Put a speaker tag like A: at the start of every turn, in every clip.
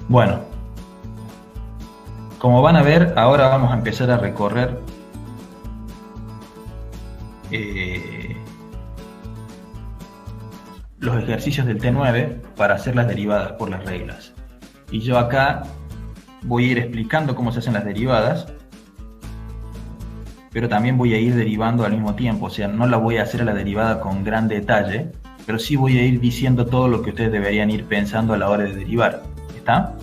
A: Bueno, como van a ver, ahora vamos a empezar a recorrer los ejercicios del T9 para hacer las derivadas por las reglas. Y yo acá voy a ir explicando cómo se hacen las derivadas, pero también voy a ir derivando al mismo tiempo. O sea, no la voy a hacer a la derivada con gran detalle, pero sí voy a ir diciendo todo lo que ustedes deberían ir pensando a la hora de derivar. ¿Está?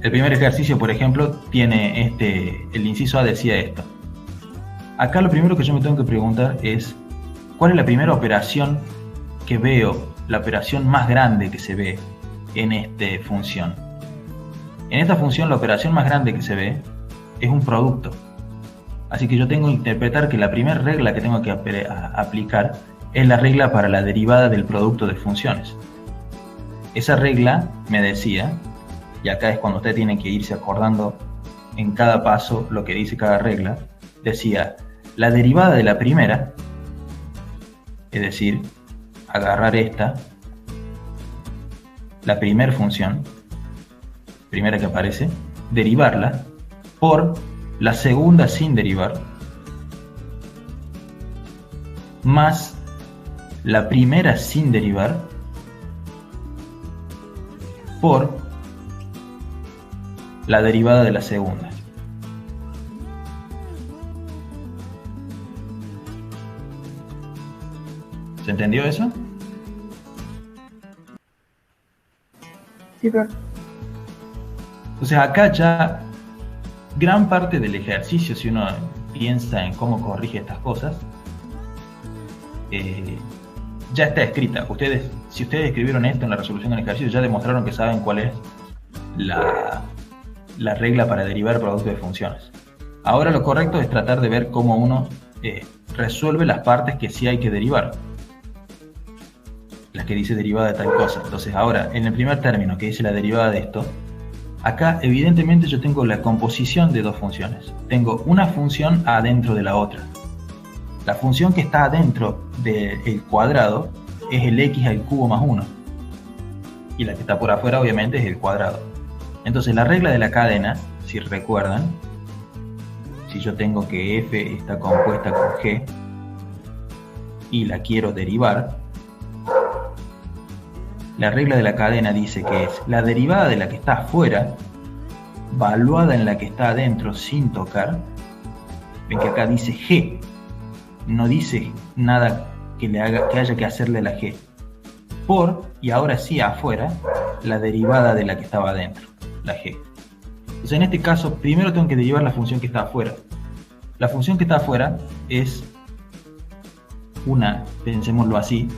A: El primer ejercicio, por ejemplo, tiene el inciso A decía esto. Acá lo primero que yo me tengo que preguntar es, ¿cuál es la primera operación que veo, la operación más grande que se ve en esta función? En esta función la operación más grande que se ve es un producto. Así que yo tengo que interpretar que la primera regla que tengo que aplicar es la regla para la derivada del producto de funciones. Esa regla me decía, y acá es cuando ustedes tienen que irse acordando en cada paso lo que dice cada regla, decía, la derivada de la primera, es decir, agarrar esta, la primera función, primera que aparece, derivarla por la segunda sin derivar, más la primera sin derivar, por la derivada de la segunda. ¿Se entendió eso?
B: Sí, profe.
A: Entonces acá ya gran parte del ejercicio, si uno piensa en cómo corrige estas cosas, ya está escrita. Si ustedes escribieron esto en la resolución del ejercicio, ya demostraron que saben cuál es la regla para derivar productos de funciones. Ahora lo correcto es tratar de ver cómo uno resuelve las partes que sí hay que derivar, las que dice derivada de tal cosa. Entonces ahora, en el primer término que dice la derivada de esto, acá evidentemente yo tengo la composición de dos funciones. Tengo una función adentro de la otra. La función que está adentro del cuadrado es el x al cubo más 1. Y la que está por afuera obviamente es el cuadrado. Entonces la regla de la cadena, si recuerdan, si yo tengo que f está compuesta con g y la quiero derivar, la regla de la cadena dice que es la derivada de la que está afuera valuada en la que está adentro sin tocar. Ven que acá dice g, no dice nada que haya que hacerle a la g, por, y ahora sí afuera, la derivada de la que estaba adentro, la g. Entonces en este caso primero tengo que derivar la función que está afuera. La función que está afuera es una, pensémoslo así,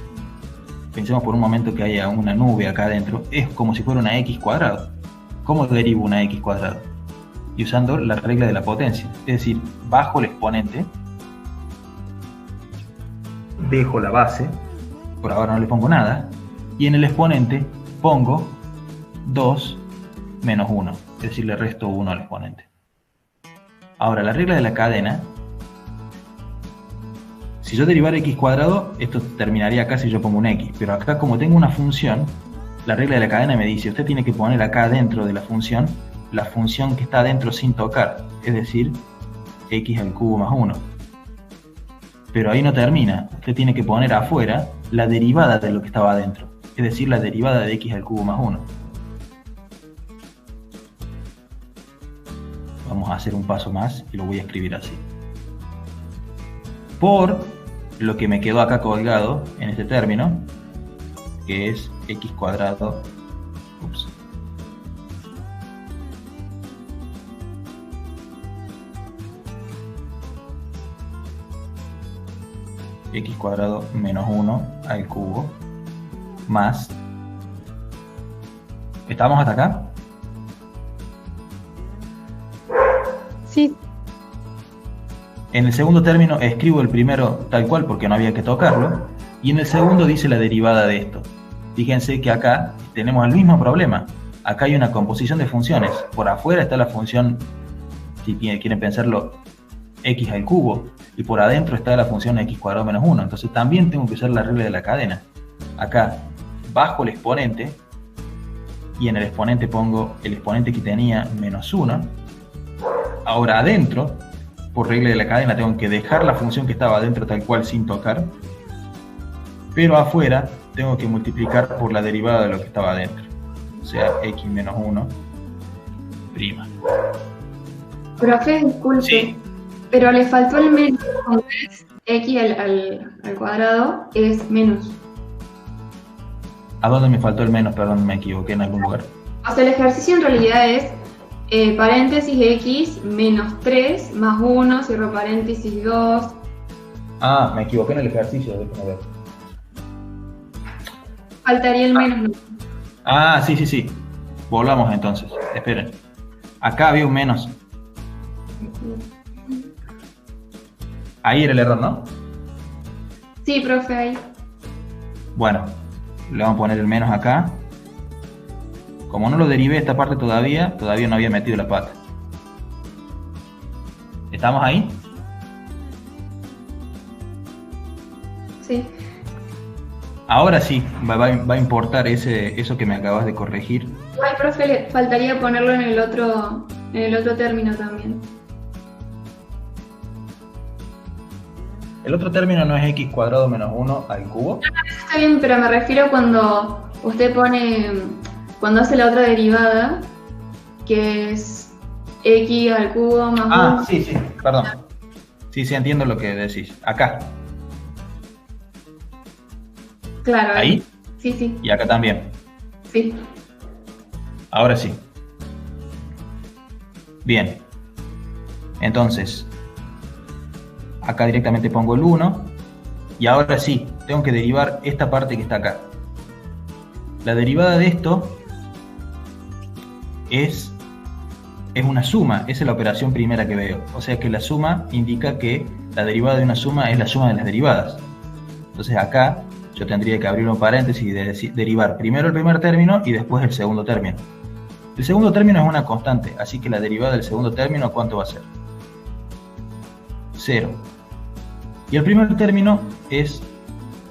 A: pensemos por un momento que haya una nube acá adentro, es como si fuera una x cuadrado. ¿Cómo derivo una x cuadrado? Y usando la regla de la potencia, es decir, bajo el exponente, dejo la base, por ahora no le pongo nada, y en el exponente pongo 2 menos 1, es decir, le resto 1 al exponente. Ahora, la regla de la cadena, si yo derivara x cuadrado, esto terminaría acá si yo pongo un x, pero acá como tengo una función, la regla de la cadena me dice, usted tiene que poner acá dentro de la función que está adentro sin tocar, es decir, x al cubo más 1. Pero ahí no termina, usted tiene que poner afuera la derivada de lo que estaba adentro, es decir, la derivada de x al cubo más 1. Vamos a hacer un paso más y lo voy a escribir así. Por lo que me quedó acá colgado en este término, que es x cuadrado, x cuadrado menos 1 al cubo más, ¿estamos hasta acá?
B: Sí.
A: En el segundo término escribo el primero tal cual porque no había que tocarlo, y en el segundo dice la derivada de esto. Fíjense que acá tenemos el mismo problema. Acá hay una composición de funciones. Por afuera está la función, si quieren pensarlo, x al cubo, y por adentro está la función x cuadrado menos 1. Entonces también tengo que usar la regla de la cadena. Acá, bajo el exponente, y en el exponente pongo el exponente que tenía menos 1. Ahora adentro, por regla de la cadena, tengo que dejar la función que estaba adentro tal cual sin tocar, pero afuera tengo que multiplicar por la derivada de lo que estaba adentro, o sea, x menos 1 prima.
B: Profe, disculpe,
A: Sí.
B: pero le faltó el menos, entonces x al cuadrado es menos.
A: ¿A dónde me faltó el menos? Perdón, me equivoqué en algún lugar.
B: O sea, el ejercicio en realidad es paréntesis x menos 3 más 1, cierro paréntesis 2.
A: Ah, me equivoqué en el ejercicio, déjame ver.
B: Faltaría el menos, ¿no?
A: Ah, sí, sí, sí. Volvamos entonces. Esperen. Acá había un menos. Ahí era el error, ¿no?
B: Sí, profe, ahí.
A: Bueno, le vamos a poner el menos acá. Como no lo derivé esta parte todavía no había metido la pata. ¿Estamos ahí?
B: Sí.
A: Ahora sí, va a importar eso que me acabas de corregir.
B: Ay, profe, le faltaría ponerlo en el otro término también.
A: El otro término no es x cuadrado menos 1 al cubo.
B: Está bien, pero me refiero cuando usted cuando hace la otra derivada, que es x al cubo más 1.
A: Ah, sí, sí, perdón. Sí, sí, entiendo lo que decís. Acá.
B: Claro.
A: ¿Ahí?
B: Sí, sí,
A: Y acá también.
B: sí.
A: Ahora sí. Bien. Entonces, acá directamente pongo el 1. Y ahora sí, tengo que derivar esta parte que está acá. La derivada de esto es una suma. Esa es la operación primera que veo. O sea que la suma indica que la derivada de una suma es la suma de las derivadas. Entonces acá yo tendría que abrir un paréntesis y derivar primero el primer término y después el segundo término. El segundo término es una constante, así que la derivada del segundo término, ¿cuánto va a ser? 0. Y el primer término es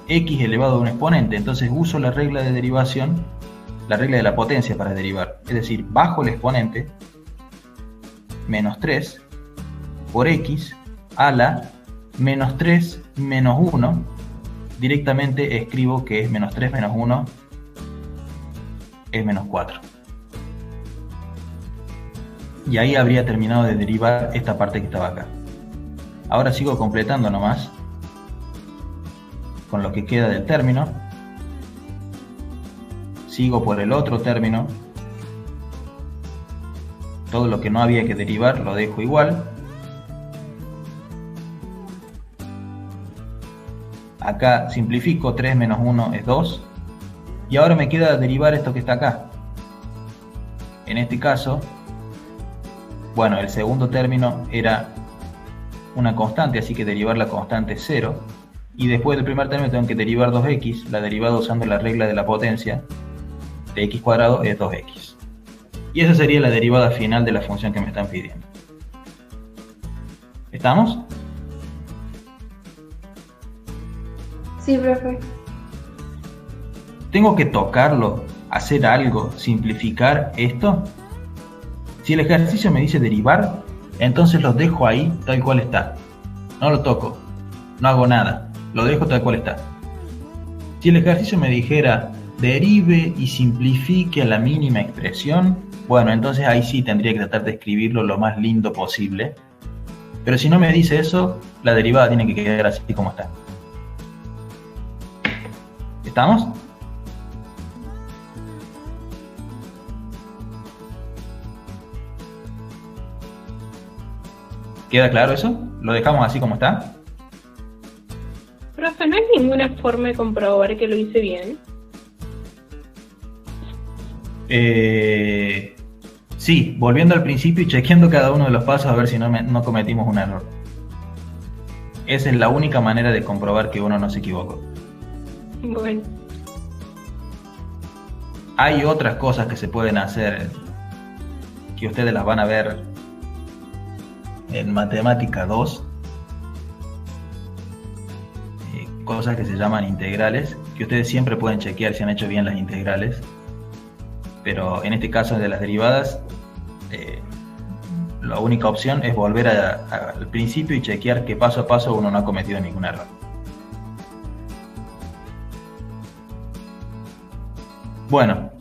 A: x elevado a un exponente, entonces uso la regla de derivación, la regla de la potencia para derivar. Es decir, bajo el exponente, menos 3 por x a la menos 3 menos 1. Directamente escribo que es menos 3 menos 1 es menos 4. Y ahí habría terminado de derivar esta parte que estaba acá. Ahora sigo completando nomás con lo que queda del término. Sigo por el otro término. Todo lo que no había que derivar lo dejo igual. Acá simplifico, 3 menos 1 es 2. Y ahora me queda derivar esto que está acá. En este caso, bueno, el segundo término era una constante, así que derivar la constante es 0. Y después del primer término tengo que derivar 2x. La derivada usando la regla de la potencia de x cuadrado es 2x. Y esa sería la derivada final de la función que me están pidiendo. ¿Estamos?
B: Sí, profe.
A: ¿Tengo que tocarlo, hacer algo, simplificar esto? Si el ejercicio me dice derivar, entonces lo dejo ahí tal cual está. No lo toco, no hago nada, lo dejo tal cual está. Si el ejercicio me dijera derive y simplifique a la mínima expresión, bueno, entonces ahí sí tendría que tratar de escribirlo lo más lindo posible. Pero si no me dice eso, la derivada tiene que quedar así como está. ¿Estamos? ¿Queda claro eso? ¿Lo dejamos así como está?
C: Profe, ¿no hay ninguna forma de comprobar que lo hice bien?
A: Sí, volviendo al principio y chequeando cada uno de los pasos a ver si no cometimos un error. Esa es la única manera de comprobar que uno no se equivocó.
C: Bueno,
A: Hay otras cosas que se pueden hacer que ustedes las van a ver en Matemática 2. Cosas que se llaman integrales, que ustedes siempre pueden chequear si han hecho bien las integrales. pero en este caso de las derivadas, la única opción es volver al principio y chequear que paso a paso uno no ha cometido ningún error. Bueno,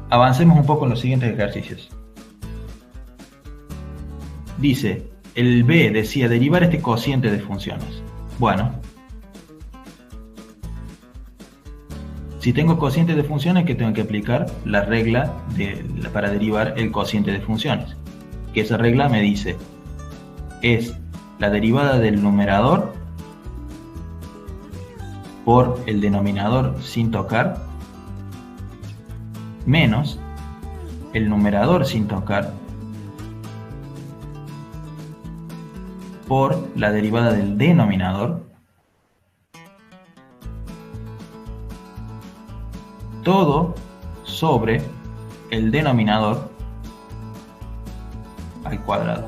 A: avancemos un poco en los siguientes ejercicios. Dice, el B decía derivar este cociente de funciones. Bueno, si tengo cociente de funciones, ¿qué tengo que aplicar? La regla para derivar el cociente de funciones. Que esa regla me dice, es la derivada del numerador por el denominador sin tocar, menos el numerador sin tocar por la derivada del denominador, todo sobre el denominador al cuadrado.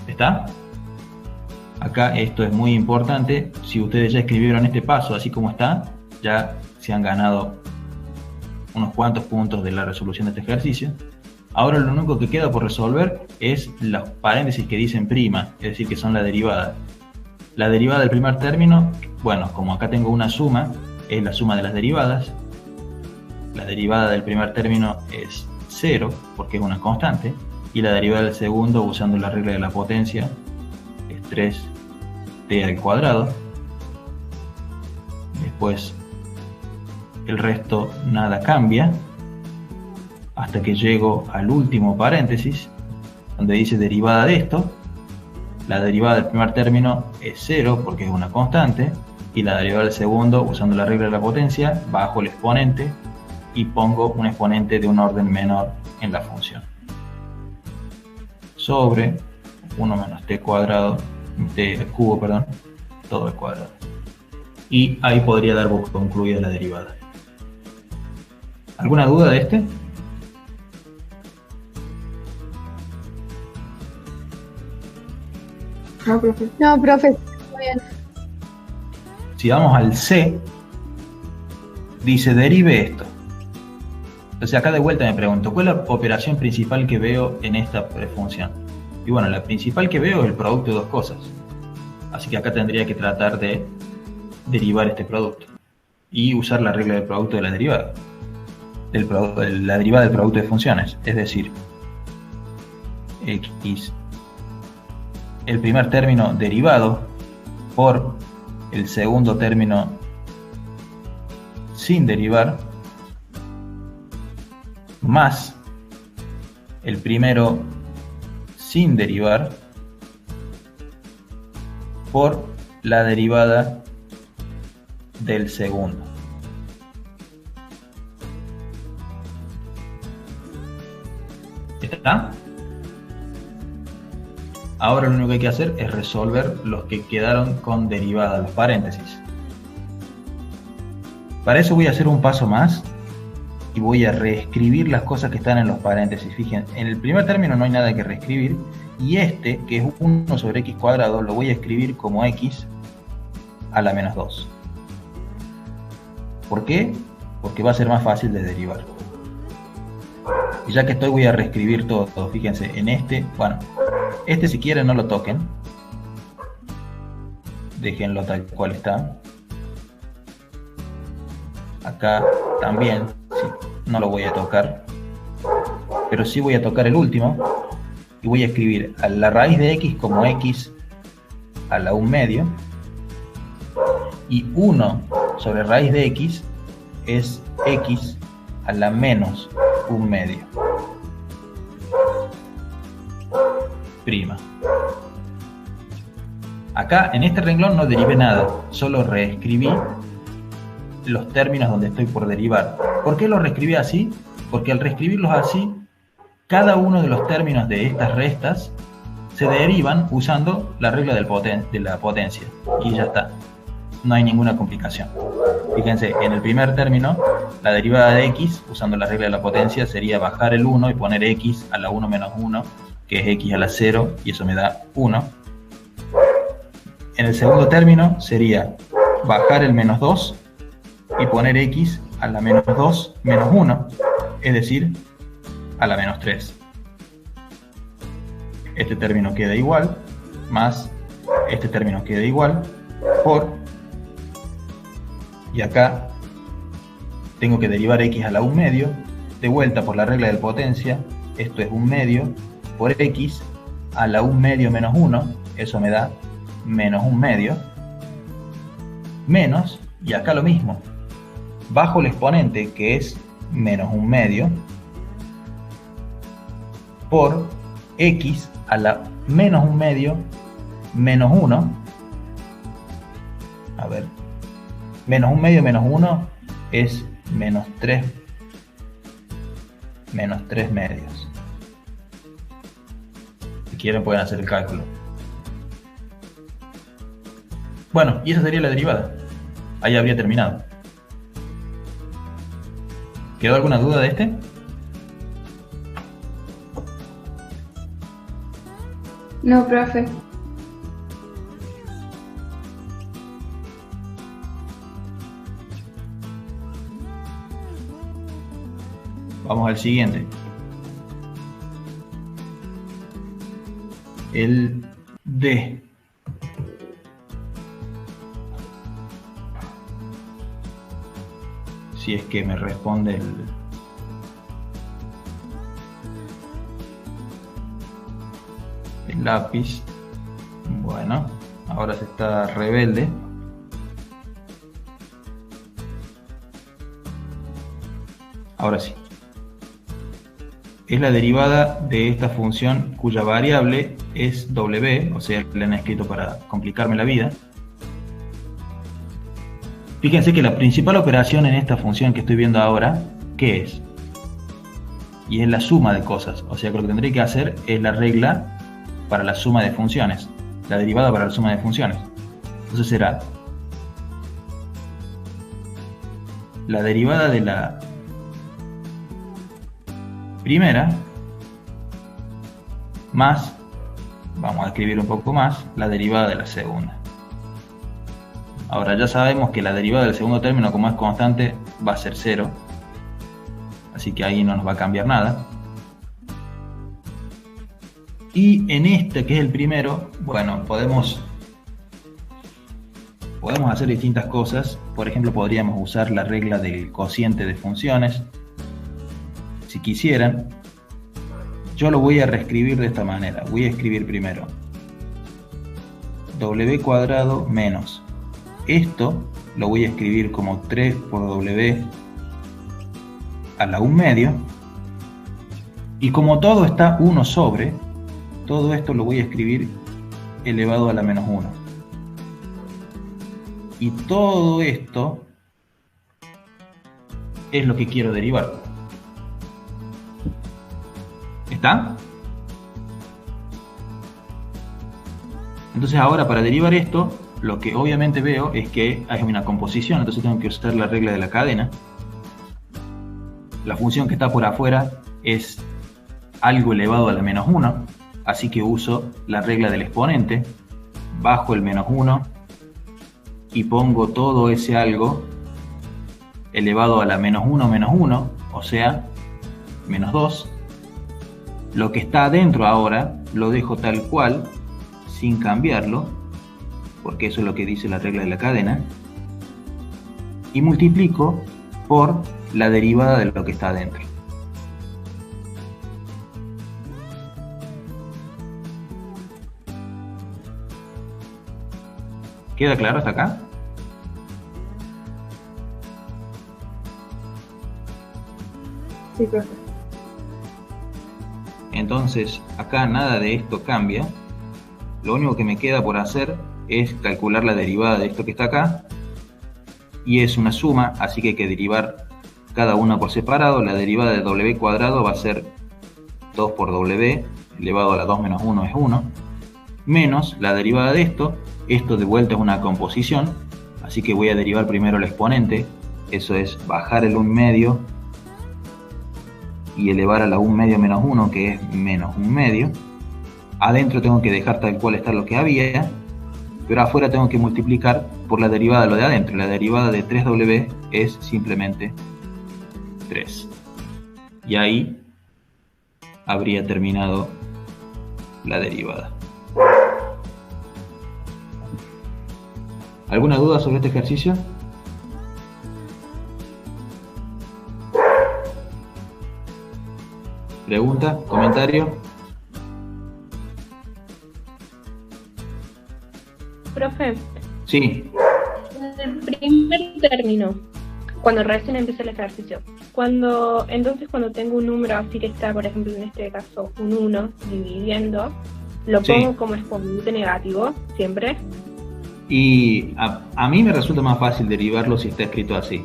A: ¿Está? Acá esto es muy importante. Si ustedes ya escribieron este paso así como está, ya se han ganado unos cuantos puntos de la resolución de este ejercicio. Ahora lo único que queda por resolver es los paréntesis que dicen prima, es decir, que son la derivada. La derivada del primer término, bueno, como acá tengo una suma, es la suma de las derivadas. La derivada del primer término es 0, porque es una constante, y la derivada del segundo, usando la regla de la potencia, es 3t al cuadrado. Después el resto nada cambia, hasta que llego al último paréntesis, donde dice derivada de esto. La derivada del primer término es 0, porque es una constante, y la derivada del segundo, usando la regla de la potencia, bajo el exponente y pongo un exponente de un orden menor en la función. Sobre 1 menos t cuadrado, t cubo, perdón, todo al cuadrado. Y ahí podría dar por concluida la derivada. ¿Alguna duda de este?
D: No, profe. No, profe. Muy bien.
A: Si vamos al C, dice derive esto. Entonces acá de vuelta me pregunto, ¿cuál es la operación principal que veo en esta función? Y bueno, la principal que veo es el producto de dos cosas. Así que acá tendría que tratar de derivar este producto y usar la regla del producto de la derivada. La derivada del producto de funciones, es decir, x, el primer término derivado por el segundo término sin derivar, más el primero sin derivar por la derivada del segundo. ¿Está? Ahora lo único que hay que hacer es resolver los que quedaron con derivada, los paréntesis. Para eso voy a hacer un paso más y voy a reescribir las cosas que están en los paréntesis. Fíjense, en el primer término no hay nada que reescribir, y este, que es 1 sobre x cuadrado, lo voy a escribir como x a la menos 2. ¿Por qué? Porque va a ser más fácil de derivar. Y ya que estoy, voy a reescribir todo. Fíjense, en este, bueno, este si quieren no lo toquen. Déjenlo tal cual está. Acá también, sí, no lo voy a tocar. Pero sí voy a tocar el último. Y voy a escribir a la raíz de x como x a la 1 medio. Y 1 sobre raíz de x es x a la menos 1 medio. Prima. Acá en este renglón no derivé nada, solo reescribí los términos donde estoy por derivar. ¿Por qué los reescribí así? Porque al reescribirlos así, cada uno de los términos de estas restas se derivan usando la regla de la potencia. Y ya está. No hay ninguna complicación. Fíjense, en el primer término, la derivada de x, usando la regla de la potencia, sería bajar el 1 y poner x a la 1 menos 1, que es x a la 0, y eso me da 1. En el segundo término sería bajar el menos 2 y poner x a la menos 2 menos 1, es decir, a la menos 3. Este término queda igual, más este término queda igual, por, y acá tengo que derivar x a la 1 medio, de vuelta por la regla de potencia, esto es 1 medio, por x a la 1 medio menos 1, eso me da menos 1 medio, menos, y acá lo mismo, bajo el exponente que es menos 1 medio, por x a la menos 1 medio menos 1, a ver, menos 1 medio menos 1 es menos 3 medios. Si quieren pueden hacer el cálculo. Bueno, y esa sería la derivada. Ahí habría terminado. ¿Quedó alguna duda de este?
B: No, profe.
A: Vamos al siguiente. El D. Si es que me responde el lápiz. Bueno, ahora se está rebelde. Ahora sí. Es la derivada de esta función cuya variable es w, o sea, la han escrito para complicarme la vida. Fíjense que la principal operación en esta función que estoy viendo ahora, ¿qué es? Y es la suma de cosas, o sea que lo que tendré que hacer es la regla para la suma de funciones, la derivada para la suma de funciones. Entonces será la derivada de la primera más, vamos a escribir un poco más, la derivada de la segunda. Ahora ya sabemos que la derivada del segundo término, como es constante, va a ser 0, así que ahí no nos va a cambiar nada. Y en este, que es el primero, bueno, podemos hacer distintas cosas. Por ejemplo, podríamos usar la regla del cociente de funciones, si quisieran. Yo lo voy a reescribir de esta manera. Voy a escribir primero w cuadrado menos. Esto lo voy a escribir como 3 por w a la 1 medio. Y como todo está 1 sobre, todo esto lo voy a escribir elevado a la menos 1. Y todo esto es lo que quiero derivar. ¿Está? Entonces ahora para derivar esto, lo que obviamente veo es que hay una composición, entonces tengo que usar la regla de la cadena. La función que está por afuera es algo elevado a la menos 1, así que uso la regla del exponente, bajo el menos 1 y pongo todo ese algo elevado a la menos 1, o sea, menos 2. Lo que está adentro ahora lo dejo tal cual, sin cambiarlo, porque eso es lo que dice la regla de la cadena, y multiplico por la derivada de lo que está adentro. ¿Queda claro hasta acá?
D: Sí, profe.
A: Entonces, acá nada de esto cambia. Lo único que me queda por hacer es calcular la derivada de esto que está acá. Y es una suma, así que hay que derivar cada una por separado. La derivada de w cuadrado va a ser 2 por w elevado a la 2 menos 1 es 1. Menos la derivada de esto. Esto de vuelta es una composición, así que voy a derivar primero el exponente. Eso es bajar el 1 medio y elevar a la 1 medio menos 1, que es menos 1 medio. Adentro tengo que dejar tal cual está lo que había, pero afuera tengo que multiplicar por la derivada de lo de adentro. La derivada de 3w es simplemente 3. Y ahí habría terminado la derivada. ¿Alguna duda sobre este ejercicio? ¿Pregunta? ¿Comentario?
C: Profe,
A: Sí.
C: el primer término, cuando recién empieza el ejercicio, cuando tengo un número así que está, por ejemplo, en este caso, un 1 dividiendo, lo
A: Sí.
C: pongo como exponente negativo, siempre.
A: Y a mí me resulta más fácil derivarlo si está escrito así.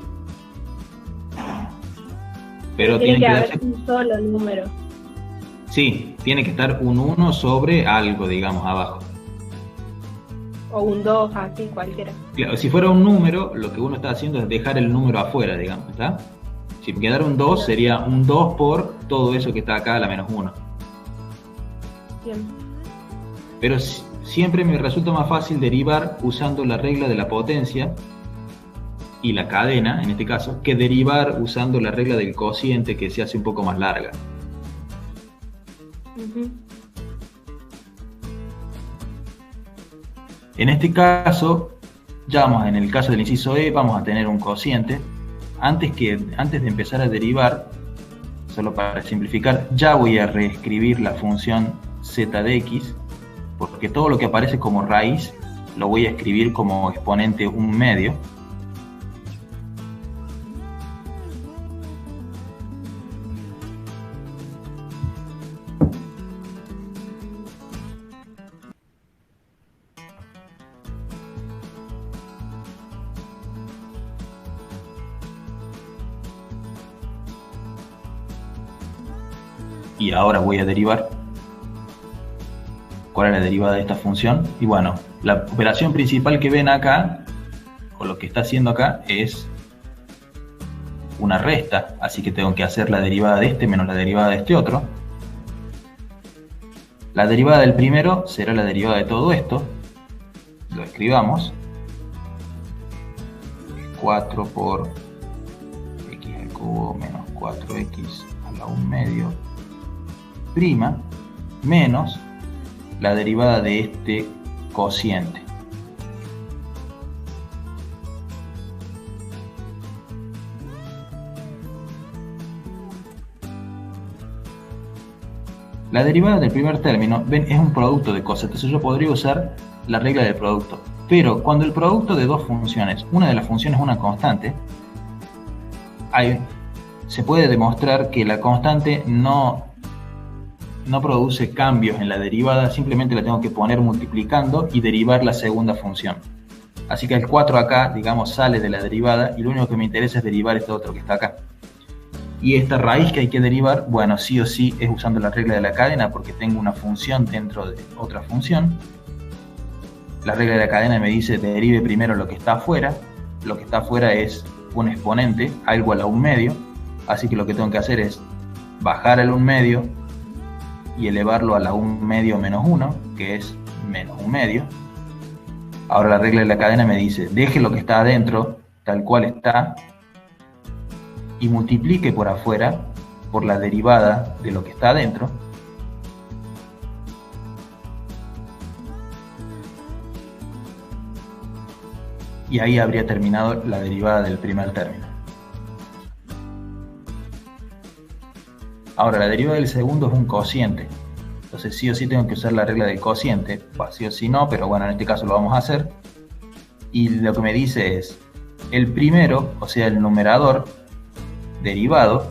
A: Pero
C: Tiene que
A: que
C: haber
A: darse...
C: un solo número.
A: Sí, tiene que estar un 1 sobre algo, digamos, abajo.
C: O un 2, así, cualquiera.
A: Claro, si fuera un número, lo que uno está haciendo es dejar el número afuera, digamos, ¿está? Si quedara un 2, sería un 2 por todo eso que está acá a la menos 1.
C: Bien.
A: Pero siempre me resulta más fácil derivar usando la regla de la potencia y la cadena, en este caso, que derivar usando la regla del cociente, que se hace un poco más larga.
C: Ujú.
A: En este caso, ya vamos, en el caso del inciso E, vamos a tener un cociente. Antes de empezar a derivar, solo para simplificar, ya voy a reescribir la función z de x, porque todo lo que aparece como raíz lo voy a escribir como exponente 1/2. Y ahora voy a derivar. ¿Cuál es la derivada de esta función? Y bueno, la operación principal que ven acá, o lo que está haciendo acá, es una resta. Así que tengo que hacer la derivada de este menos la derivada de este otro. La derivada del primero será la derivada de todo esto. Lo escribamos. Es 4 por x al cubo menos 4x a la 1/2 prima menos la derivada de este cociente. La derivada del primer término, ven, es un producto de cosas, entonces yo podría usar la regla del producto. Pero cuando el producto de dos funciones, una de las funciones es una constante, se puede demostrar que la constante no produce cambios en la derivada, simplemente la tengo que poner multiplicando y derivar la segunda función. Así que el 4 acá, digamos, sale de la derivada y lo único que me interesa es derivar este otro que está acá. Y esta raíz que hay que derivar, bueno, sí o sí es usando la regla de la cadena porque tengo una función dentro de otra función. La regla de la cadena me dice derive primero lo que está afuera. Lo que está afuera es un exponente, algo a la 1/2. Así que lo que tengo que hacer es bajar el 1/2 y elevarlo a la 1/2 menos 1, que es menos 1/2. Ahora la regla de la cadena me dice, deje lo que está adentro, tal cual está, y multiplique por afuera por la derivada de lo que está adentro. Y ahí habría terminado la derivada del primer término. Ahora, la derivada del segundo es un cociente. Entonces sí o sí tengo que usar la regla del cociente. Sí o sí no, pero bueno, en este caso lo vamos a hacer. Y lo que me dice es, el primero, o sea el numerador, derivado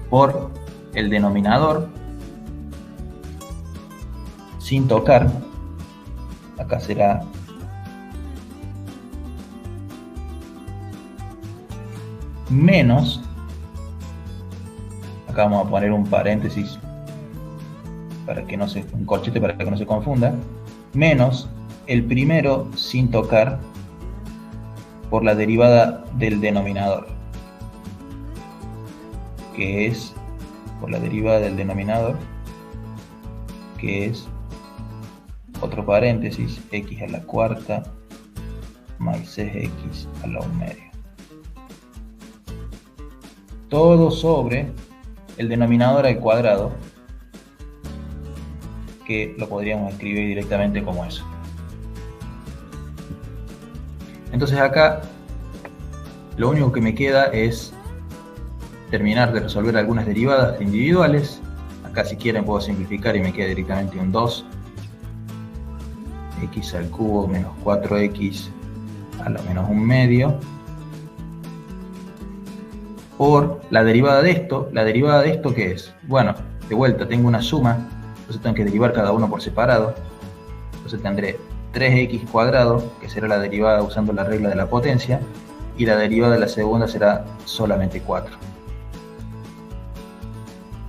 A: por el denominador, sin tocar, acá será menos, acá vamos a poner un paréntesis para que no se, un corchete para que no se confunda, menos el primero sin tocar por la derivada del denominador, que es por la derivada del denominador, que es otro paréntesis, x a la cuarta más 6x a la 1/2. todo sobre el denominador al cuadrado, que lo podríamos escribir directamente como eso. Entonces acá lo único que me queda es terminar de resolver algunas derivadas individuales. Acá si quieren puedo simplificar y me queda directamente un 2 x al cubo menos 4x a la menos 1/2 por la derivada de esto. ¿La derivada de esto qué es? Bueno, de vuelta tengo una suma, entonces tengo que derivar cada uno por separado. Entonces tendré 3x cuadrado, que será la derivada usando la regla de la potencia, y la derivada de la segunda será solamente 4.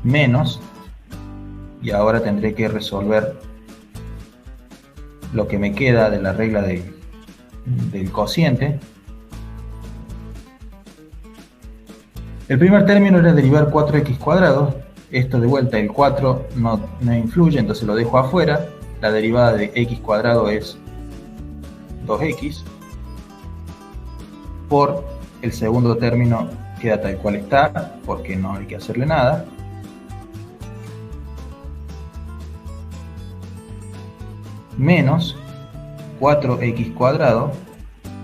A: Menos, y ahora tendré que resolver lo que me queda de la regla del cociente. El primer término era derivar 4x cuadrado. Esto de vuelta, el 4 no influye, entonces lo dejo afuera. La derivada de x cuadrado es 2x. Por el segundo término queda tal cual está, porque no hay que hacerle nada. Menos 4x cuadrado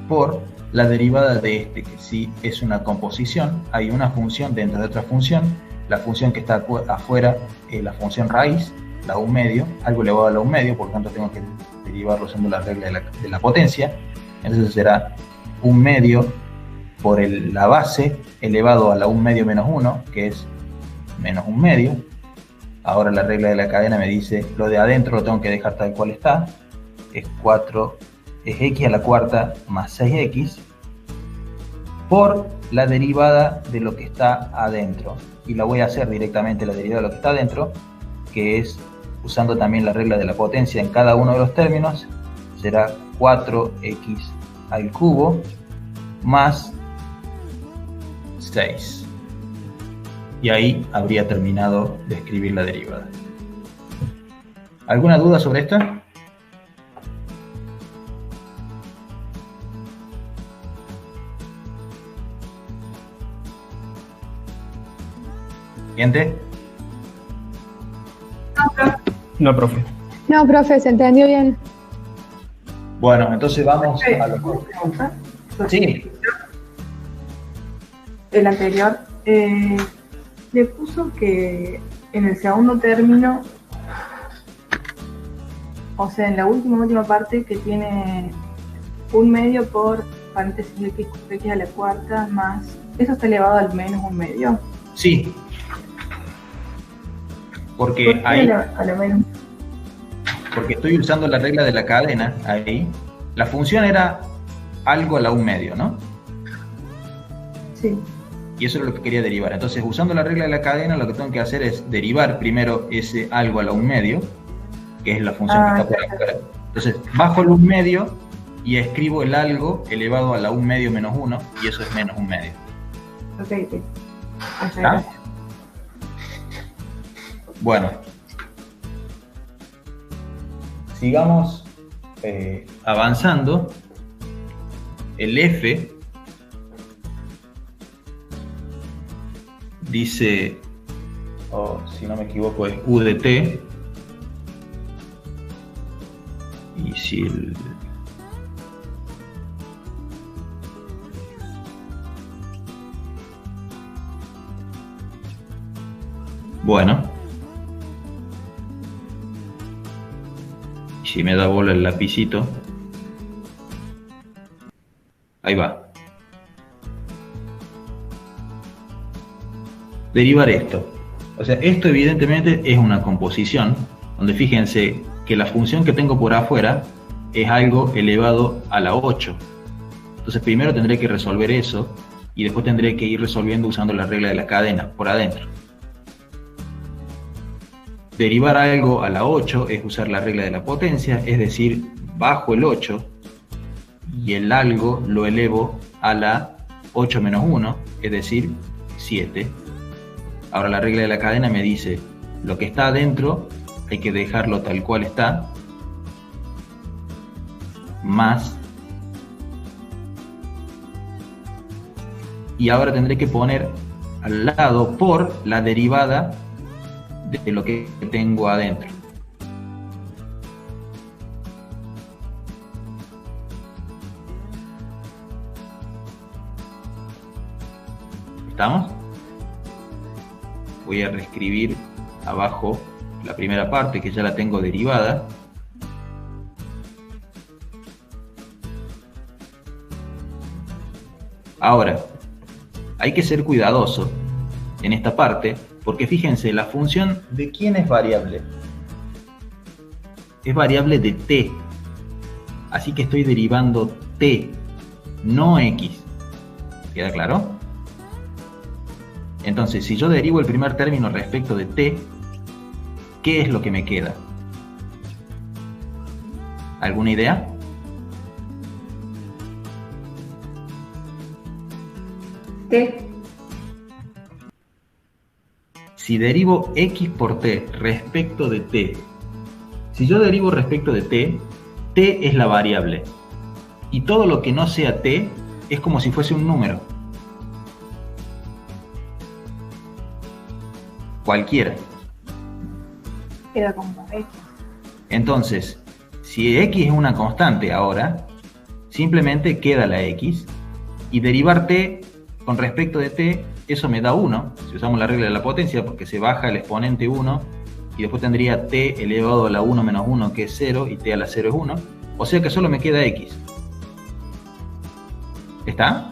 A: por la derivada de este, que sí es una composición. Hay una función dentro de otra función. La función que está afuera es la función raíz, la 1/2, algo elevado a la 1/2, por lo tanto tengo que derivarlo usando la regla de la potencia. Entonces será 1/2 por la base elevado a la 1/2 menos 1, que es menos 1/2. Ahora la regla de la cadena me dice, lo de adentro lo tengo que dejar tal cual está, es x a la cuarta más 6x, por la derivada de lo que está adentro. Y la voy a hacer directamente la derivada de lo que está adentro, que es usando también la regla de la potencia en cada uno de los términos, será 4x al cubo más 6. Y ahí habría terminado de escribir la derivada. ¿Alguna duda sobre esta? ¿Siguiente?
E: No, profe.
D: No, profe, se entendió bien.
A: Bueno, entonces vamos a lo que... Sí.
F: El anterior le puso que en el segundo término, o sea, en la última parte, que tiene 1/2 por paréntesis x a la cuarta más, ¿eso está elevado al menos 1/2?
A: Sí. Porque ahí,
F: a la menos?
A: porque estoy usando la regla de la cadena ahí. La función era algo a la 1/2, ¿no?
F: Sí.
A: Y eso es lo que quería derivar. Entonces, usando la regla de la cadena, lo que tengo que hacer es derivar primero ese algo a la 1/2, que es la función que está por afuera. Entonces, bajo el 1/2 y escribo el algo elevado a la 1/2 menos 1, y eso es menos 1/2.
F: Ok.
A: ¿Está? Bueno. Sigamos avanzando. El F dice, si no me equivoco, es U de T. Y si el... Bueno. Si me da bola el lapicito. Ahí va. Derivar esto. O sea, esto evidentemente es una composición, donde fíjense que la función que tengo por afuera es algo elevado a la 8. Entonces primero tendré que resolver eso, y después tendré que ir resolviendo usando la regla de la cadena por adentro. Derivar algo a la 8 es usar la regla de la potencia, es decir, bajo el 8, y el algo lo elevo a la 8 menos 1, es decir, 7. Ahora la regla de la cadena me dice, lo que está adentro hay que dejarlo tal cual está, más, y ahora tendré que poner al lado por la derivada de lo que tengo adentro. ¿Estamos? Voy a reescribir abajo la primera parte que ya la tengo derivada. Ahora, hay que ser cuidadoso en esta parte, porque fíjense, la función ¿de quién es variable? Es variable de t. Así que estoy derivando t, no x. ¿Queda claro? Entonces, si yo derivo el primer término respecto de t, ¿qué es lo que me queda? ¿Alguna idea?
B: T.
A: Si derivo x por t respecto de t, si yo derivo respecto de t, t es la variable. Y todo lo que no sea t es como si fuese un número. Cualquiera.
F: Queda como X.
A: Entonces, si x es una constante ahora, simplemente queda la x, y derivar t con respecto de t, eso me da 1, si usamos la regla de la potencia, porque se baja el exponente 1, y después tendría t elevado a la 1 menos 1, que es 0, y t a la 0 es 1, o sea que solo me queda x. ¿Está?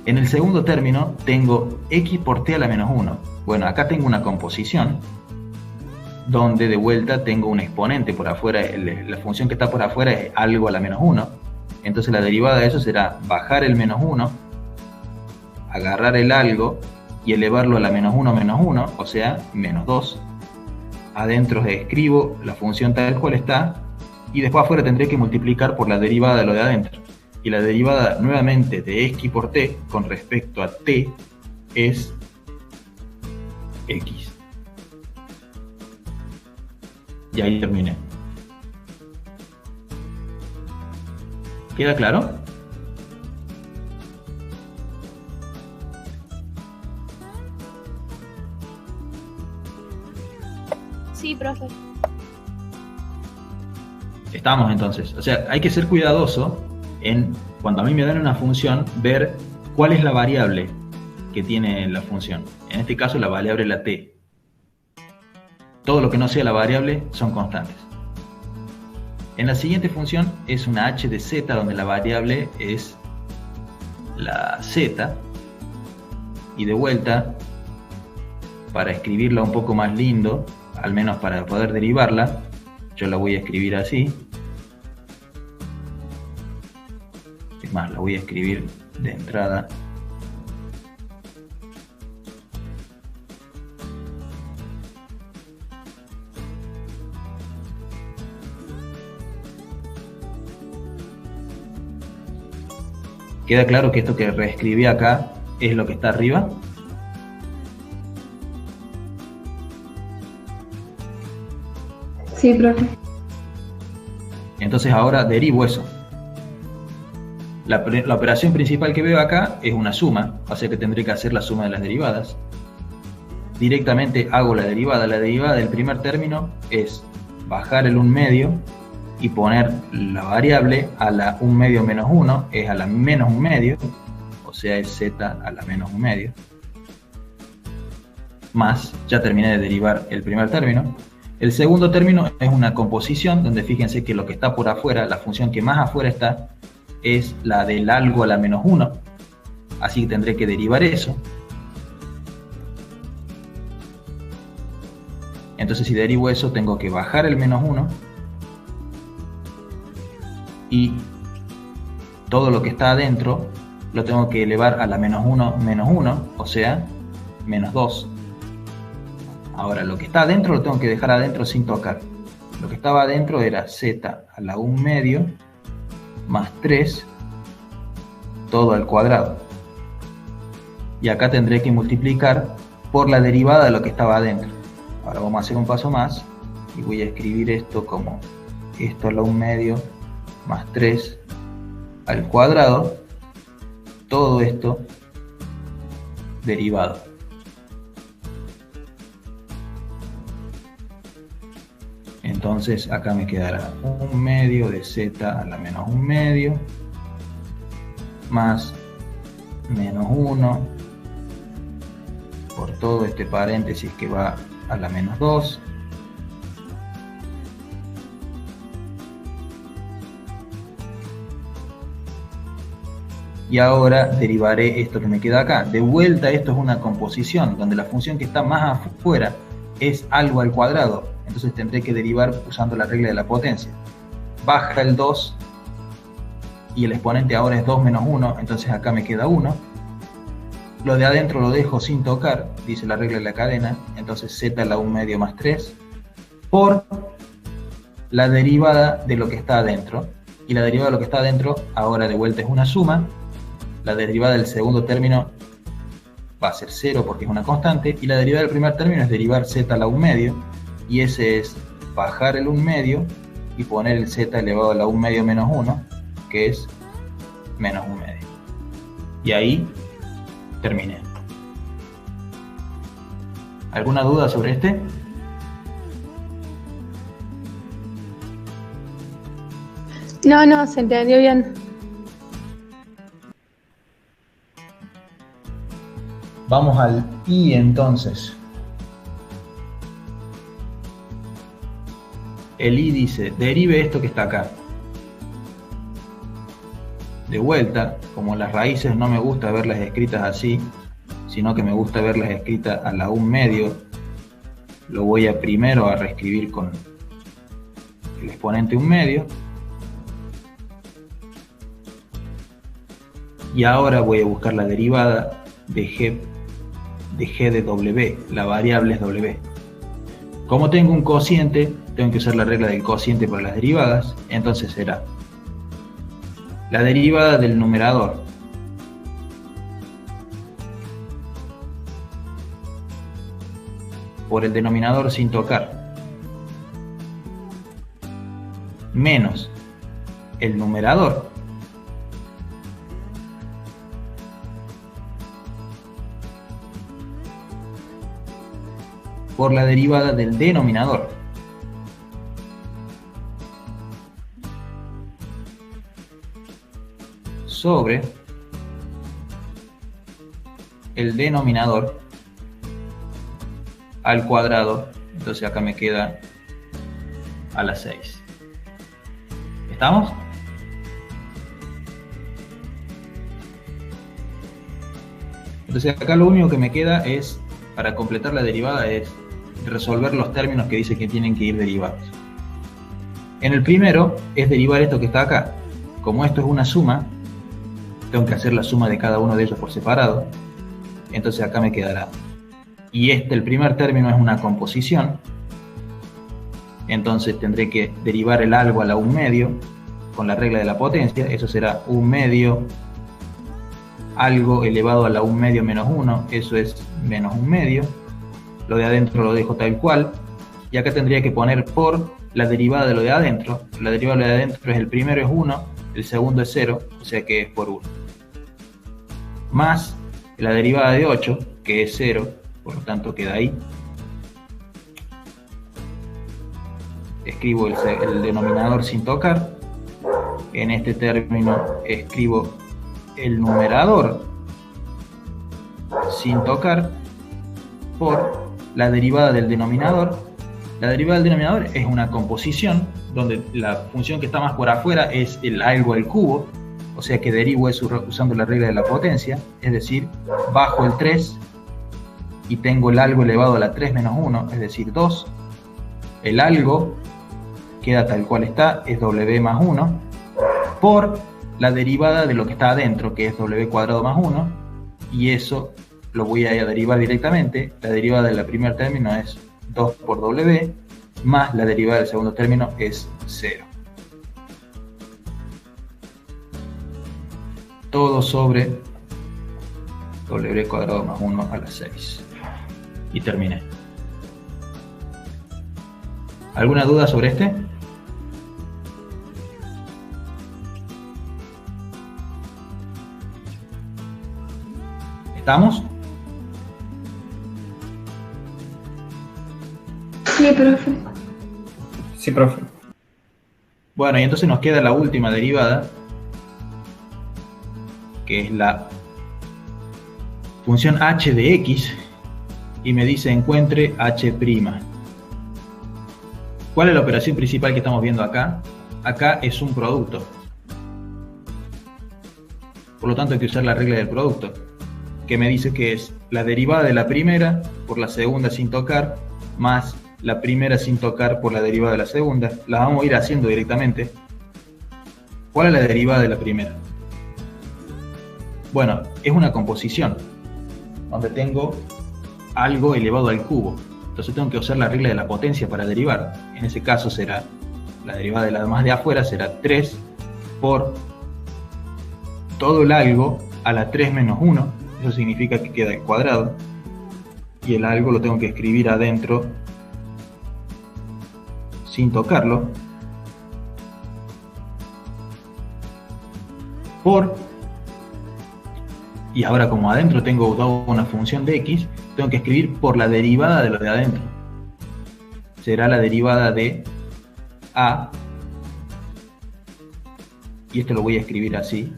A: En el segundo término tengo x por t a la menos 1. Bueno, acá tengo una composición donde de vuelta tengo un exponente por afuera, la función que está por afuera es algo a la menos 1. Entonces la derivada de eso será bajar el menos 1, agarrar el algo y elevarlo a la menos 1 menos 1, o sea, menos 2. Adentro escribo la función tal cual está y después afuera tendré que multiplicar por la derivada de lo de adentro. Y la derivada nuevamente de x por t con respecto a t es x. Y ahí terminé. ¿Queda claro?
C: Sí, profe.
A: Estamos entonces. O sea, hay que ser cuidadoso en, cuando a mí me dan una función, ver cuál es la variable que tiene la función. En este caso, la variable es la t. Todo lo que no sea la variable son constantes. En la siguiente función es una h de z, donde la variable es la z. Y de vuelta, para escribirla un poco más lindo, al menos para poder derivarla, yo la voy a escribir así. Es más, la voy a escribir de entrada. ¿Queda claro que esto que reescribí acá es lo que está arriba?
B: Sí, profe.
A: Entonces ahora derivo eso. La operación principal que veo acá es una suma, o sea que tendré que hacer la suma de las derivadas. Directamente hago la derivada. La derivada del primer término es bajar el 1 medio y poner la variable a la 1 medio menos 1, es a la menos 1 medio, o sea es z a la menos 1 medio, más, ya terminé de derivar el primer término. El segundo término es una composición donde fíjense que lo que está por afuera, la función que más afuera está, es la del algo a la menos 1, así que tendré que derivar eso. Entonces si derivo eso tengo que bajar el menos 1 y todo lo que está adentro lo tengo que elevar a la menos 1 menos 1, o sea, menos 2. Ahora, lo que está adentro lo tengo que dejar adentro sin tocar. Lo que estaba adentro era z a la 1 medio más 3, todo al cuadrado. Y acá tendré que multiplicar por la derivada de lo que estaba adentro. Ahora vamos a hacer un paso más y voy a escribir esto como esto a la 1 medio más 3 al cuadrado. todo esto derivado. Entonces acá me quedará 1/2 de z a la menos 1/2 más menos 1 por todo este paréntesis que va a la menos 2 y ahora derivaré esto que me queda acá. De vuelta, esto es una composición donde la función que está más afuera es algo al cuadrado, entonces tendré que derivar usando la regla de la potencia. Baja el 2 y el exponente ahora es 2 menos 1, entonces acá me queda 1. Lo de adentro lo dejo sin tocar, dice la regla de la cadena, entonces z a la 1/2 más 3 por la derivada de lo que está adentro. Y la derivada de lo que está adentro ahora de vuelta es una suma. La derivada del segundo término va a ser 0 porque es una constante, y la derivada del primer término es derivar z a la 1/2, y ese es bajar el 1/2 y poner el z elevado a la 1/2 menos 1, que es menos 1/2. Y ahí terminé. ¿Alguna duda sobre este?
D: No, se entendió bien.
A: Vamos al i entonces. El i dice, derive esto que está acá. De vuelta, como las raíces no me gusta verlas escritas así, sino que me gusta verlas escritas a la 1/2, lo voy a primero a reescribir con el exponente 1/2. Y ahora voy a buscar la derivada de g de w, la variable es w. Como tengo un cociente, tengo que usar la regla del cociente para las derivadas, entonces será la derivada del numerador por el denominador sin tocar, menos el numerador por la derivada del denominador sobre el denominador al cuadrado. Entonces acá me queda a la 6. ¿Estamos? Entonces acá lo único que me queda es, para completar la derivada, es resolver los términos que dice que tienen que ir derivados. En el primero es derivar esto que está acá. Como esto es una suma, tengo que hacer la suma de cada uno de ellos por separado. Entonces acá me quedará. Y el primer término es una composición. Entonces tendré que derivar el algo a la 1/2 con la regla de la potencia. Eso será 1/2 algo elevado a la 1/2 menos 1. Eso es menos 1/2. Lo de adentro lo dejo tal cual. Y acá tendría que poner por la derivada de lo de adentro. La derivada de lo de adentro es el primero es 1, el segundo es 0, o sea que es por 1. Más la derivada de 8, que es 0, por lo tanto queda ahí. Escribo el denominador sin tocar. En este término escribo el numerador sin tocar por la derivada del denominador. La derivada del denominador es una composición donde la función que está más por afuera es el algo al cubo, o sea que derivo eso usando la regla de la potencia, es decir, bajo el 3 y tengo el algo elevado a la 3 menos 1, es decir, 2. El algo queda tal cual está, es w más 1, por la derivada de lo que está adentro, que es w cuadrado más 1, y eso lo voy a derivar directamente. La derivada del primer término es 2 por w, más la derivada del segundo término es 0. Todo sobre w cuadrado más 1 a la 6. Y terminé. ¿Alguna duda sobre este? ¿Estamos?
B: Sí, profe.
E: Sí, profe.
A: Bueno, y entonces nos queda la última derivada, que es la función h de x, y me dice encuentre h'. ¿Cuál es la operación principal que estamos viendo acá? Acá es un producto. Por lo tanto hay que usar la regla del producto, que me dice que es la derivada de la primera por la segunda sin tocar, más la primera sin tocar por la derivada de la segunda. La vamos a ir haciendo directamente. ¿Cuál es la derivada de la primera? Bueno, es una composición, donde tengo algo elevado al cubo. Entonces tengo que usar la regla de la potencia para derivar. En ese caso será, la derivada de la más de afuera será 3 por todo el algo a la 3 menos 1. Eso significa que queda al cuadrado. Y el algo lo tengo que escribir adentro sin tocarlo. Por, y ahora como adentro tengo dado una función de x, tengo que escribir por la derivada de lo de adentro. Será la derivada de a, y esto lo voy a escribir así.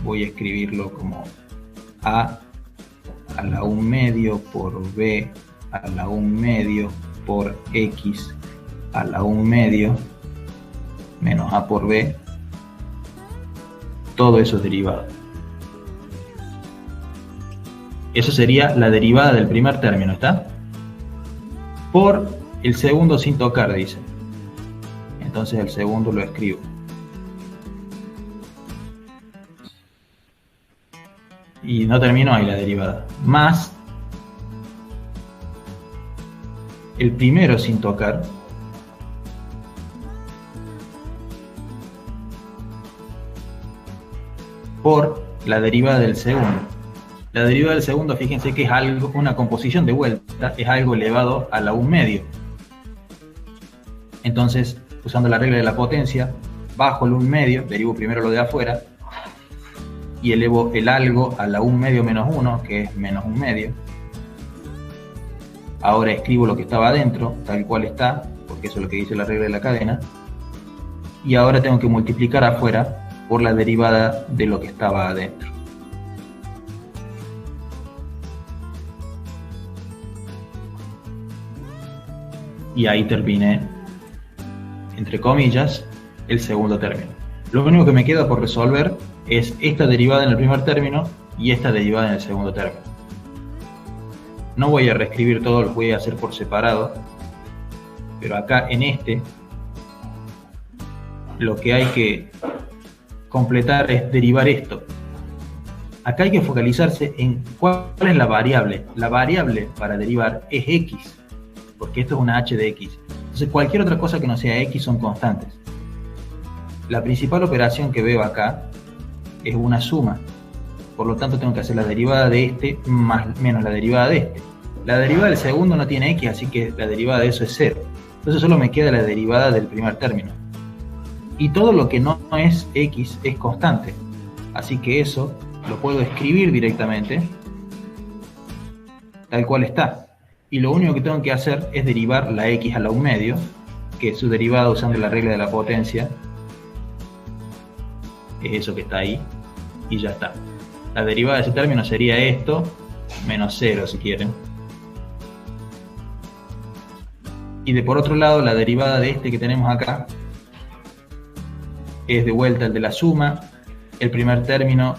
A: Voy a escribirlo como a la 1 medio por b a la 1 medio por x a la 1 medio menos a por b. Todo eso es derivado. Eso sería la derivada del primer término, ¿está? Por el segundo sin tocar, dice. Entonces el segundo lo escribo. Y no termino ahí la derivada. Más el primero sin tocar. Por la derivada del segundo. La derivada del segundo, fíjense que es algo, una composición de vuelta, es algo elevado a la 1 medio. Entonces, usando la regla de la potencia, bajo el 1 medio, derivo primero lo de afuera, y elevo el algo a la 1 medio menos 1, que es menos 1 medio. Ahora escribo lo que estaba adentro, tal cual está, porque eso es lo que dice la regla de la cadena. Y ahora tengo que multiplicar afuera por la derivada de lo que estaba adentro. Y ahí terminé, entre comillas, el segundo término. Lo único que me queda por resolver es esta derivada en el primer término y esta derivada en el segundo término. No voy a reescribir todo, lo voy a hacer por separado, pero acá en este lo que hay que completar es derivar esto. Acá hay que focalizarse en cuál es la variable. La variable para derivar es x, porque esto es una h de x. Entonces cualquier otra cosa que no sea x son constantes. La principal operación que veo acá es una suma. Por lo tanto tengo que hacer la derivada de este menos la derivada de este. La derivada del segundo no tiene x, así que la derivada de eso es 0. Entonces solo me queda la derivada del primer término. Y todo lo que no es x es constante. Así que eso lo puedo escribir directamente, tal cual está. Y lo único que tengo que hacer es derivar la x a la 1 medio, que es su derivada usando la regla de la potencia. Es eso que está ahí, y ya está. La derivada de ese término sería esto, menos 0 si quieren. Y de por otro lado, la derivada de este que tenemos acá es de vuelta el de la suma. El primer término,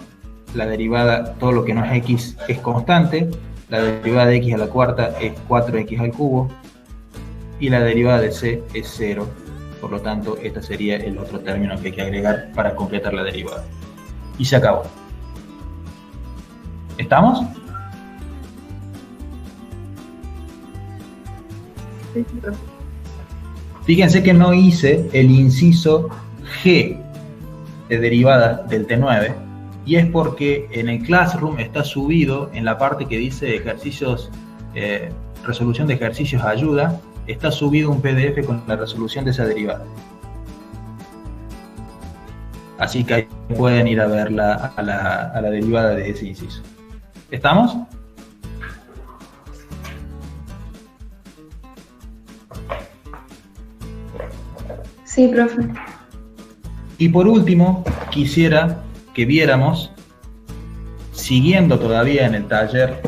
A: la derivada, todo lo que no es x es constante. La derivada de x a la cuarta es 4x al cubo. Y la derivada de c es 0. Por lo tanto, este sería el otro término que hay que agregar para completar la derivada. Y se acabó. ¿Estamos?
F: Sí, profe.
A: Fíjense que no hice el inciso G de derivadas del T9, y es porque en el Classroom está subido en la parte que dice ejercicios, resolución de ejercicios ayuda, está subido un PDF con la resolución de esa derivada. Así que ahí pueden ir a ver a la derivada de ese inciso. ¿Estamos?
B: Sí, profe.
A: Y por último, quisiera que viéramos, siguiendo todavía en el taller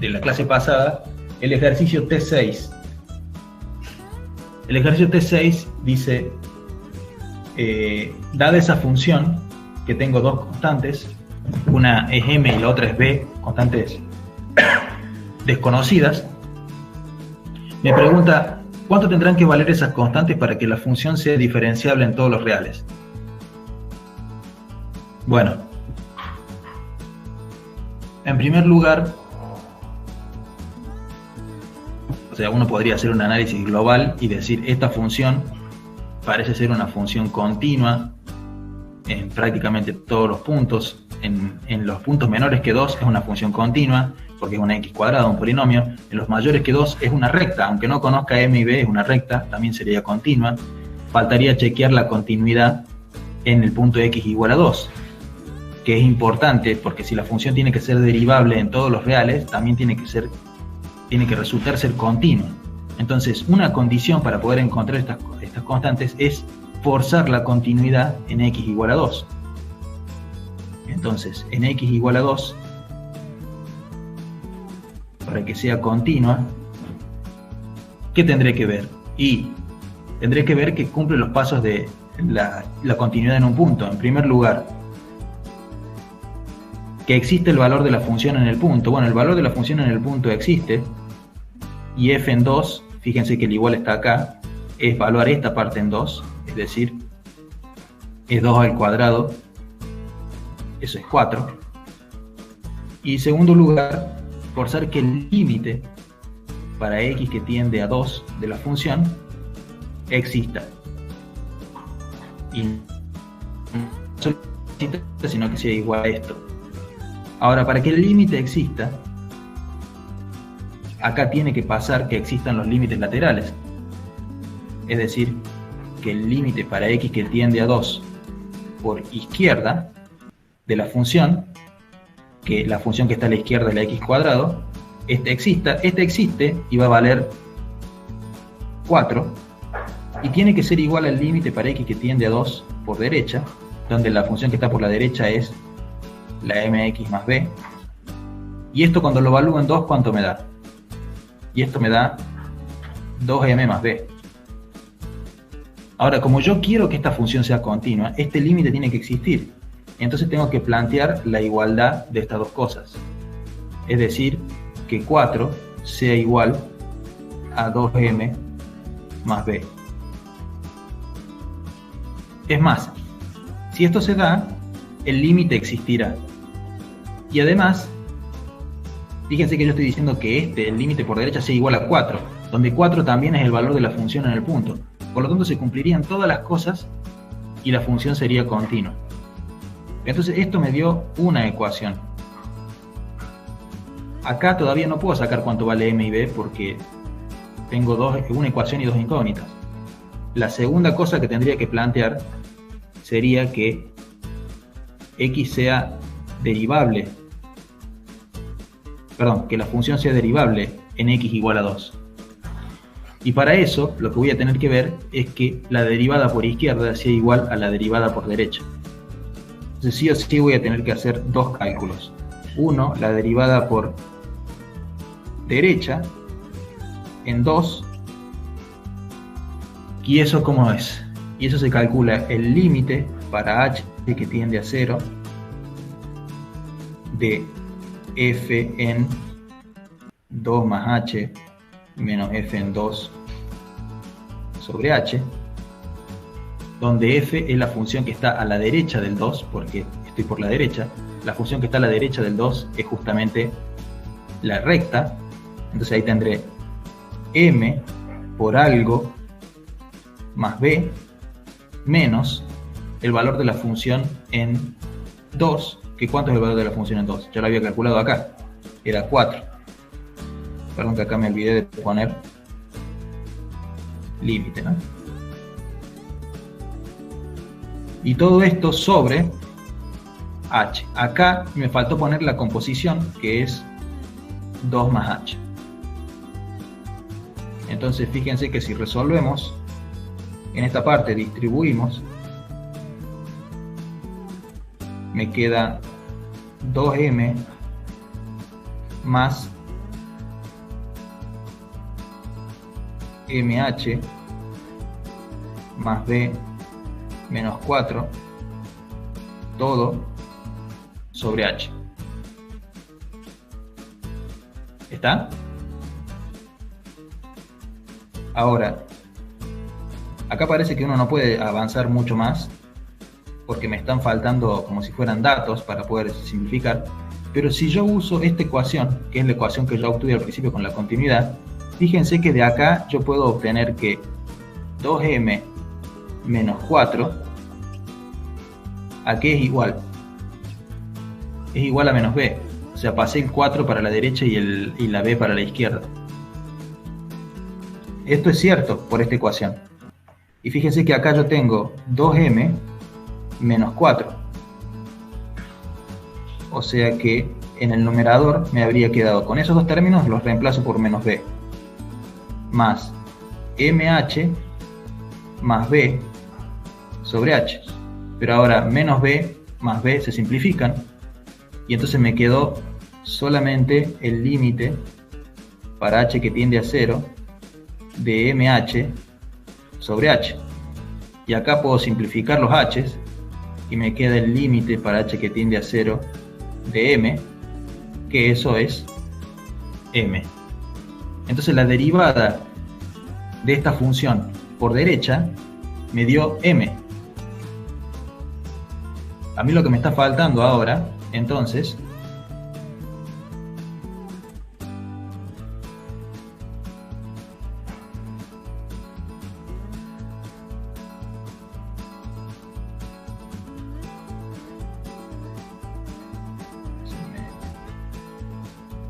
A: de la clase pasada, el ejercicio T6. El ejercicio T6 dice, dada esa función, que tengo dos constantes, una es m y la otra es b, constantes desconocidas, me pregunta, ¿cuánto tendrán que valer esas constantes para que la función sea diferenciable en todos los reales? Bueno, en primer lugar, o sea, uno podría hacer un análisis global y decir, esta función parece ser una función continua en prácticamente todos los puntos. En los puntos menores que 2 es una función continua, porque es una x cuadrada, un polinomio. En los mayores que 2 es una recta, aunque no conozca m y b, es una recta, también sería continua. Faltaría chequear la continuidad en el punto x igual a 2, que es importante, porque si la función tiene que ser derivable en todos los reales, también tiene que resultar ser continua. Entonces, una condición para poder encontrar estas constantes es forzar la continuidad en x igual a 2. Entonces, en x igual a 2, para que sea continua, ¿qué tendré que ver? Y tendré que ver que cumple los pasos de la continuidad en un punto. En primer lugar, que existe el valor de la función en el punto. Bueno, el valor de la función en el punto existe, y f en 2, fíjense que el igual está acá, es evaluar esta parte en 2, es decir, es 2 al cuadrado, eso es 4. Y en segundo lugar, forzar que el límite para x que tiende a 2 de la función exista. Y no solo exista, sino que sea igual a esto. Ahora, para que el límite exista, acá tiene que pasar que existan los límites laterales. Es decir, que el límite para x que tiende a 2 por izquierda de la función, que la función que está a la izquierda es la x cuadrado, este existe y va a valer 4, y tiene que ser igual al límite para x que tiende a 2 por derecha, donde la función que está por la derecha es la mx más b, y esto cuando lo evalúo en 2, ¿cuánto me da? Y esto me da 2m más b. Ahora, como yo quiero que esta función sea continua, este límite tiene que existir. Entonces tengo que plantear la igualdad de estas dos cosas. Es decir, que 4 sea igual a 2m más b. Es más, si esto se da, el límite existirá. Y además, fíjense que yo estoy diciendo que el límite por derecha sea igual a 4, donde 4 también es el valor de la función en el punto. Por lo tanto, se cumplirían todas las cosas y la función sería continua. Entonces, esto me dio una ecuación. Acá todavía no puedo sacar cuánto vale m y b porque tengo una ecuación y dos incógnitas. La segunda cosa que tendría que plantear sería que x sea derivable, perdón, que la función sea derivable en x igual a 2. Y para eso, lo que voy a tener que ver es que la derivada por izquierda sea igual a la derivada por derecha. Entonces sí o sí voy a tener que hacer dos cálculos. Uno, la derivada por derecha en 2. ¿Y eso cómo es? Y eso se calcula el límite para h que tiende a 0 de f en 2 más h menos f en 2 sobre h, donde f es la función que está a la derecha del 2, porque estoy por la derecha. La función que está a la derecha del 2 es justamente la recta. Entonces ahí tendré m por algo más b menos el valor de la función en 2. ¿Que cuánto es el valor de la función en 2? Ya lo había calculado acá, era 4. Perdón que acá me olvidé de poner límite, ¿no? Y todo esto sobre h. Acá me faltó poner la composición, que es 2 más h. Entonces fíjense que si resolvemos, en esta parte distribuimos, me queda 2m más mh más b menos 4 todo sobre h. ¿Está? Ahora, acá parece que uno no puede avanzar mucho más porque me están faltando como si fueran datos para poder simplificar, pero si yo uso esta ecuación, que es la ecuación que yo obtuve al principio con la continuidad, fíjense que de acá yo puedo obtener que 2m menos 4, ¿a qué es igual? Es igual a menos b, o sea, pasé el 4 para la derecha y la b para la izquierda. Esto es cierto por esta ecuación. Y fíjense que acá yo tengo 2m menos 4. O sea que en el numerador me habría quedado con esos dos términos, los reemplazo por menos b. Más mh más b sobre h. Pero ahora menos b más b se simplifican. Y entonces me quedó solamente el límite para h que tiende a 0 de mh sobre h. Y acá puedo simplificar los h's y me queda el límite para h que tiende a 0 de m, que eso es m. Entonces la derivada de esta función por derecha me dio m. A mí lo que me está faltando ahora, entonces,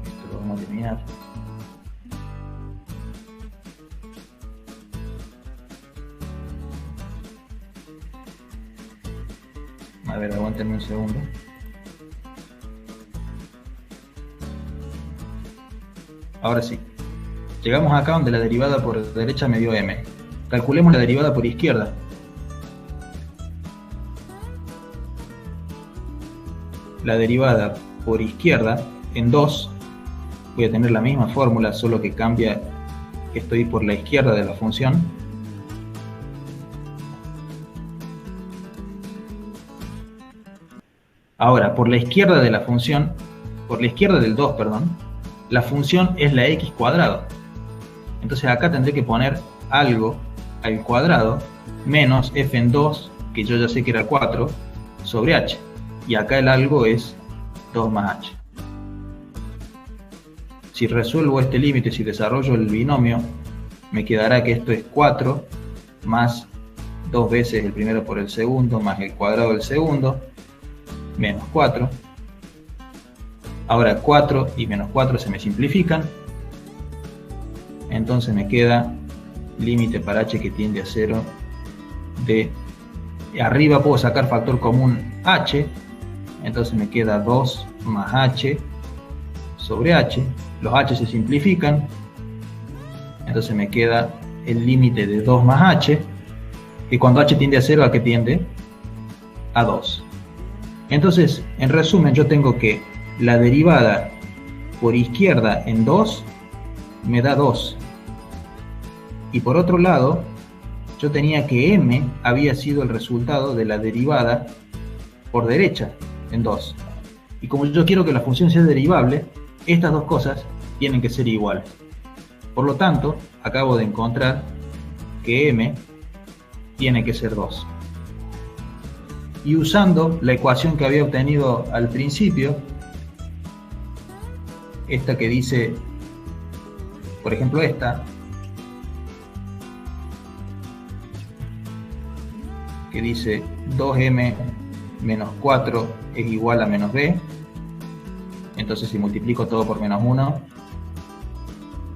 A: esto lo vamos a eliminar. A ver, aguántenme un segundo. Ahora sí. Llegamos acá donde la derivada por derecha me dio m. Calculemos la derivada por izquierda. La derivada por izquierda en 2, voy a tener la misma fórmula, solo que cambia que estoy por la izquierda de la función. Ahora, por la izquierda de la función, por la izquierda del 2, perdón, la función es la x cuadrado. Entonces acá tendré que poner algo al cuadrado menos f en 2, que yo ya sé que era 4, sobre h. Y acá el algo es 2 más h. Si resuelvo este límite, si desarrollo el binomio, me quedará que esto es 4 más 2 veces el primero por el segundo, más el cuadrado del segundo, menos 4. Ahora 4 y menos 4 se me simplifican. Entonces me queda límite para h que tiende a 0 de... Arriba puedo sacar factor común h. Entonces me queda 2 más h sobre h. Los h se simplifican. Entonces me queda el límite de 2 más h. Y cuando h tiende a 0, ¿a qué tiende? A 2. Entonces, en resumen, yo tengo que la derivada por izquierda en 2 me da 2. Y por otro lado, yo tenía que m había sido el resultado de la derivada por derecha en 2. Y como yo quiero que la función sea derivable, estas dos cosas tienen que ser iguales. Por lo tanto, acabo de encontrar que m tiene que ser 2. Y usando la ecuación que había obtenido al principio, esta que dice, por ejemplo esta, que dice 2m menos 4 es igual a menos b, entonces si multiplico todo por menos 1,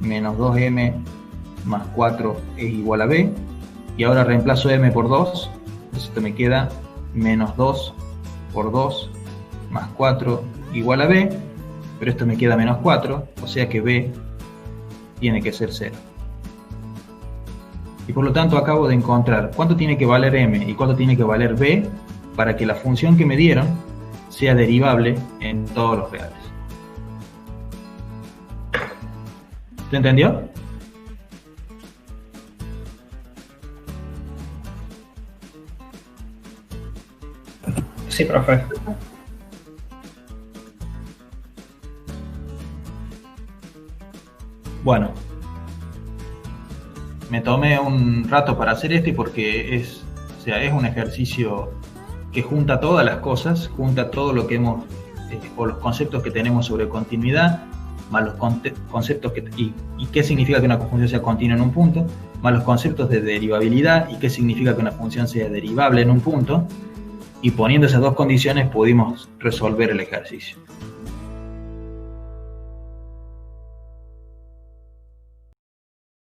A: menos 2m más 4 es igual a b, y ahora reemplazo m por 2, entonces esto me queda menos 2 por 2 más 4 igual a b, pero esto me queda menos 4, o sea que b tiene que ser 0. Y por lo tanto acabo de encontrar cuánto tiene que valer m y cuánto tiene que valer b para que la función que me dieron sea derivable en todos los reales. ¿Se entendió?
E: Sí, profe.
A: Bueno, me tomé un rato para hacer esto porque es un ejercicio que junta todas las cosas, junta todo lo que hemos, o los conceptos que tenemos sobre continuidad, más los conceptos y qué significa que una función sea continua en un punto, más los conceptos de derivabilidad y qué significa que una función sea derivable en un punto, y poniendo esas dos condiciones pudimos resolver el ejercicio.